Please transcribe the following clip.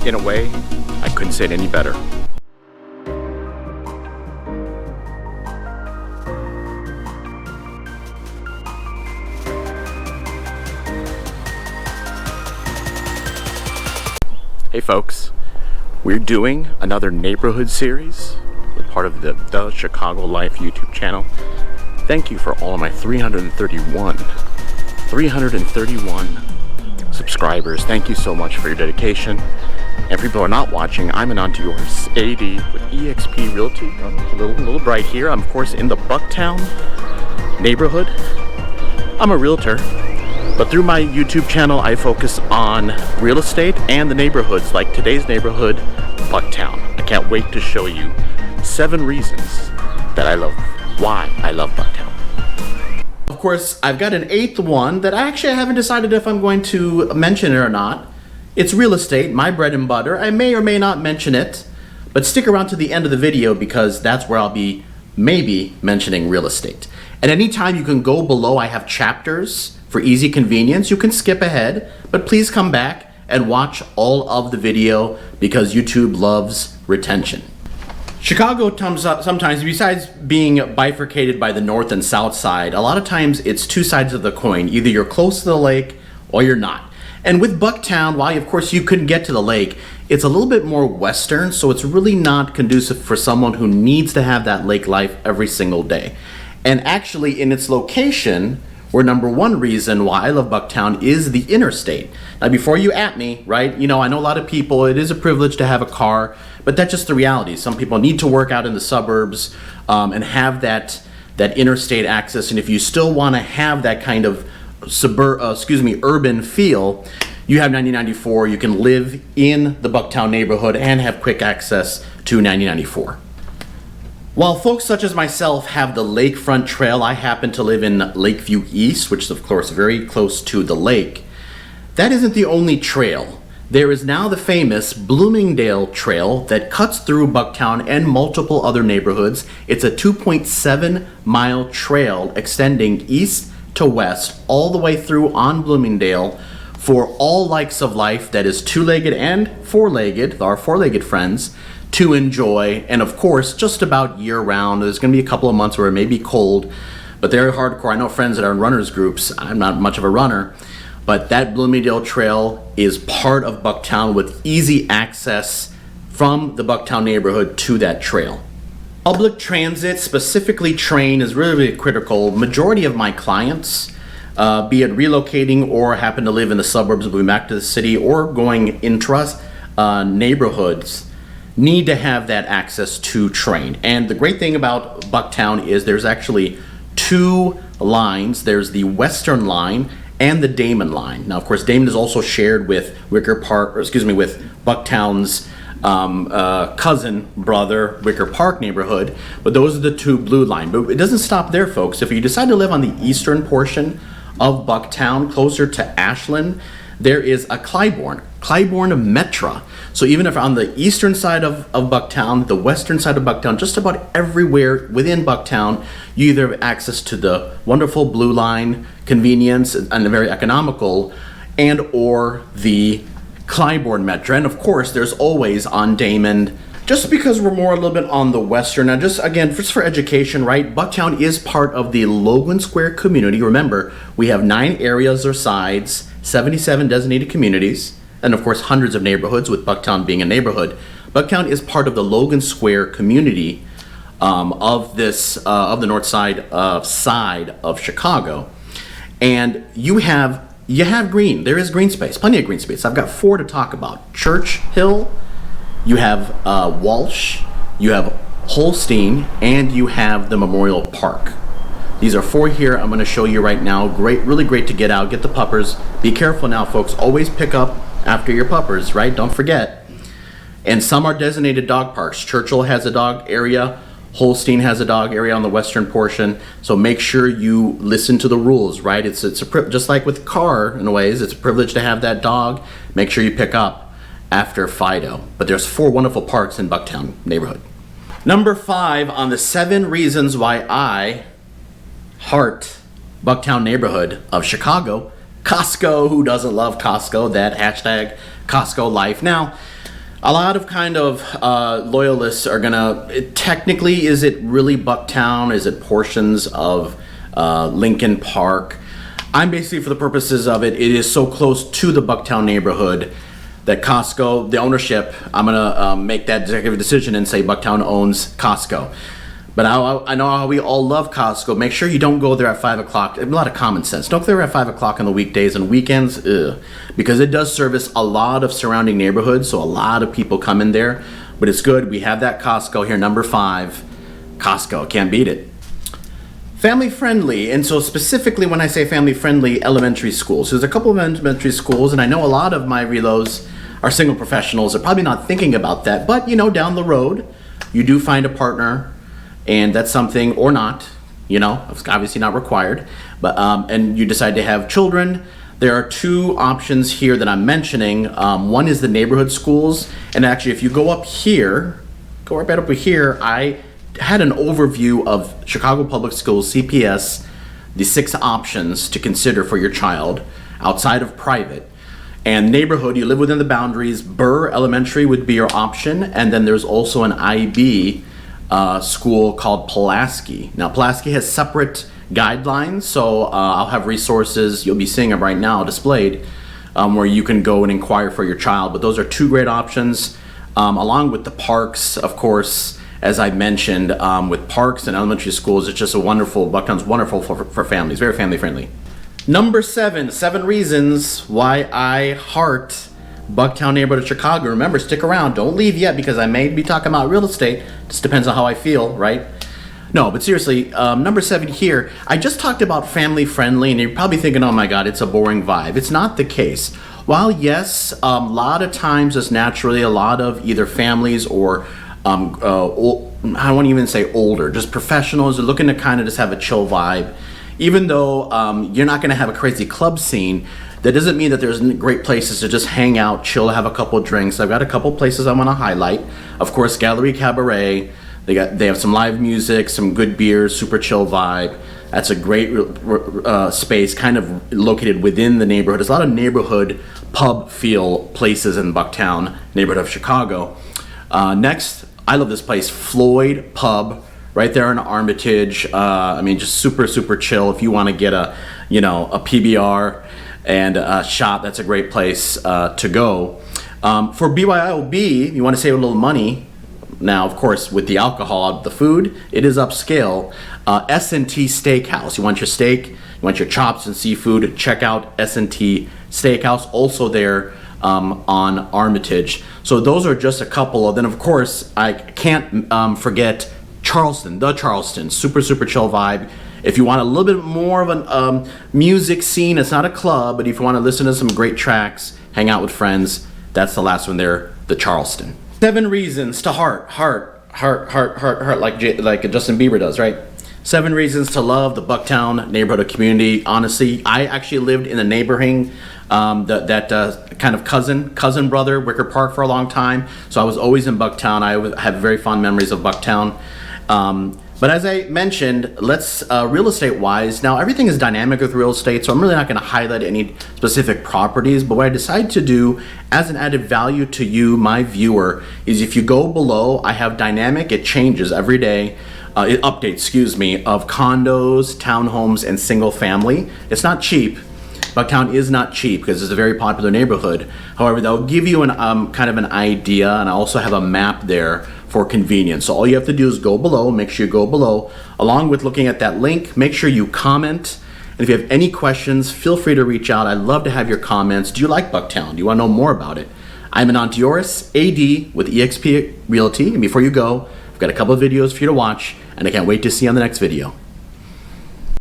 In a way, I couldn't say it any better. Hey folks, we're doing another neighborhood series with part of the Chicago Life YouTube channel. Thank you for all of my 331 subscribers. Thank you so much for your dedication. And for people who are not watching, I'm Anant Deoras, AD with eXp Realty. A little bright here. I'm of course in the Bucktown neighborhood. I'm a realtor. But through my YouTube channel, I focus on real estate and the neighborhoods, like today's neighborhood, Bucktown. I can't wait to show you 7 reasons that I love, why I love Bucktown. Of course, I've got an 8th one that I haven't decided if I'm going to mention it or not. It's real estate, my bread and butter. I may or may not mention it, but stick around to the end of the video because that's where I'll be maybe mentioning real estate. At any time you can go below, I have chapters. For easy convenience, you can skip ahead, but please come back and watch all of the video because YouTube loves retention. Chicago comes up sometimes, besides being bifurcated by the north and south side, a lot of times it's 2 sides of the coin. Either you're close to the lake or you're not. And with Bucktown, while of course you couldn't get to the lake, it's a little bit more western, so it's really not conducive for someone who needs to have that lake life every single day. And actually in its location, where number 1 reason why I love Bucktown is the interstate. Now before you at me, right, you know, I know a lot of people, it is a privilege to have a car, but that's just the reality. Some people need to work out in the suburbs and have that interstate access, and if you still want to have that kind of urban feel, you have 9094. You can live in the Bucktown neighborhood and have quick access to 9094. While folks such as myself have the lakefront trail, I happen to live in Lakeview East, which is of course very close to the lake. That isn't the only trail. There is now the famous Bloomingdale Trail that cuts through Bucktown and multiple other neighborhoods. It's a 2.7-mile trail extending east to west all the way through on Bloomingdale for all likes of life, that is 2-legged and 4-legged, our 4-legged friends, to enjoy, and of course just about year-round. There's going to be a couple of months where it may be cold, but they're hardcore. I know friends that are in runners groups. I'm not much of a runner, but that Bloomingdale Trail is part of Bucktown with easy access from the Bucktown neighborhood to that trail. Public transit, specifically train, is really critical. Majority of my clients, be it relocating or happen to live in the suburbs, moving back to the city, or going intra neighborhoods, need to have that access to train. And the great thing about Bucktown is there's actually 2 lines. There's the Western line and the Damon line. Now, of course, Damon is also shared with with Bucktown's cousin brother, Wicker Park neighborhood, but those are the 2 blue lines. But it doesn't stop there, folks. If you decide to live on the eastern portion of Bucktown, closer to Ashland, there is a Clybourne Metra. So even if on the eastern side of Bucktown, the western side of Bucktown, just about everywhere within Bucktown, you either have access to the wonderful blue line convenience and very economical, and or the Clybourne Metra. And of course, there's always on Damon, just because we're more a little bit on the western. Now, just for education, right? Bucktown is part of the Logan Square community. Remember, we have 9 areas or sides, 77 designated communities, and of course hundreds of neighborhoods, with Bucktown being a neighborhood. Bucktown is part of the Logan Square community of the north side of Chicago, and you have green. There is green space, plenty of green space. I've got 4 to talk about. Church Hill, you have Walsh, you have Holstein, and you have the Memorial Park. These are 4 here I'm going to show you right now. Great, really great to get out, get the puppers. Be careful now, folks. Always pick up after your puppers, right? Don't forget. And some are designated dog parks. Churchill has a dog area. Holstein has a dog area on the western portion. So make sure you listen to the rules, right? It's just like with car in ways. It's a privilege to have that dog. Make sure you pick up after Fido. But there's 4 wonderful parks in Bucktown neighborhood. Number 5 on the 7 reasons why I heart Bucktown neighborhood of Chicago. Costco. Who doesn't love Costco? That hashtag Costco life. Now, A lot of kind of loyalists are gonna, technically, is it really Bucktown? Is it portions of Lincoln Park? I'm basically, for the purposes of it, it is so close to the Bucktown neighborhood that Costco, the ownership, I'm gonna make that executive decision and say Bucktown owns Costco. But I know how we all love Costco. Make sure you don't go there at 5 o'clock. A lot of common sense. Don't go there at 5 o'clock on the weekdays and weekends, because it does service a lot of surrounding neighborhoods, so a lot of people come in there. But it's good. We have that Costco here, number 5. Costco, can't beat it. Family friendly, and so specifically when I say family friendly, elementary schools. There's a couple of elementary schools, and I know a lot of my relos are single professionals. Are probably not thinking about that, but you know, down the road, you do find a partner. And that's something, or not, you know, it's obviously not required, but and you decide to have children. There are 2 options here that I'm mentioning. One is the neighborhood schools, and actually if you go up here, go right over here, I had an overview of Chicago Public Schools, CPS, the 6 options to consider for your child outside of private. And neighborhood, you live within the boundaries. Burr Elementary would be your option, and then there's also an IB school called Pulaski. Now Pulaski has separate guidelines, so I'll have resources, you'll be seeing them right now displayed, where you can go and inquire for your child. But those are 2 great options, along with the parks, of course, as I mentioned, with parks and elementary schools. It's just a wonderful, Bucktown's wonderful for families, very family friendly. Number 7 reasons why I heart Bucktown neighborhood of Chicago. Remember, stick around. Don't leave yet, because I may be talking about real estate. Just depends on how I feel, right? No, but seriously, number 7 here, I just talked about family friendly, and you're probably thinking, oh my God, it's a boring vibe. It's not the case. While yes, a lot of times it's naturally a lot of either families or I won't even say older, just professionals are looking to kind of just have a chill vibe. Even though you're not going to have a crazy club scene, that doesn't mean that there's great places to just hang out, chill, have a couple drinks. I've got a couple places I want to highlight. Of course, Gallery Cabaret. They have some live music, some good beers, super chill vibe. That's a great space, kind of located within the neighborhood. There's a lot of neighborhood pub feel places in Bucktown, neighborhood of Chicago. Next, I love this place, Floyd Pub, right there in Armitage. I mean, just super, super chill. If you want to get a PBR and a shot, that's a great place to go. For BYOB, you want to save a little money. Now, of course, with the alcohol, the food, it is upscale. S&T Steakhouse. You want your steak, you want your chops and seafood, check out S&T Steakhouse, also there on Armitage. So those are just a couple. Then, of course, I can't forget Charleston, the Charleston. Super, super chill vibe. If you want a little bit more of a music scene, it's not a club, but if you want to listen to some great tracks, hang out with friends, that's the last one there, the Charleston. 7 reasons to heart like Justin Bieber does, right? 7 reasons to love the Bucktown neighborhood community. Honestly, I actually lived in the neighboring, that kind of cousin brother, Wicker Park, for a long time. So I was always in Bucktown. I have very fond memories of Bucktown. But as I mentioned, let's real estate wise, now everything is dynamic with real estate, so I'm really not going to highlight any specific properties. But what I decided to do as an added value to you, my viewer, is if you go below, I have dynamic, it changes every day. It updates, of condos, townhomes, and single family. It's not cheap. Bucktown is not cheap because it's a very popular neighborhood. However, they'll give you an kind of an idea, and I also have a map there for convenience. So all you have to do is go below, make sure you go below. Along with looking at that link, make sure you comment. And if you have any questions, feel free to reach out. I'd love to have your comments. Do you like Bucktown? Do you want to know more about it? I'm Anant Deoras, AD with eXp Realty. And before you go, I've got a couple of videos for you to watch, and I can't wait to see you on the next video.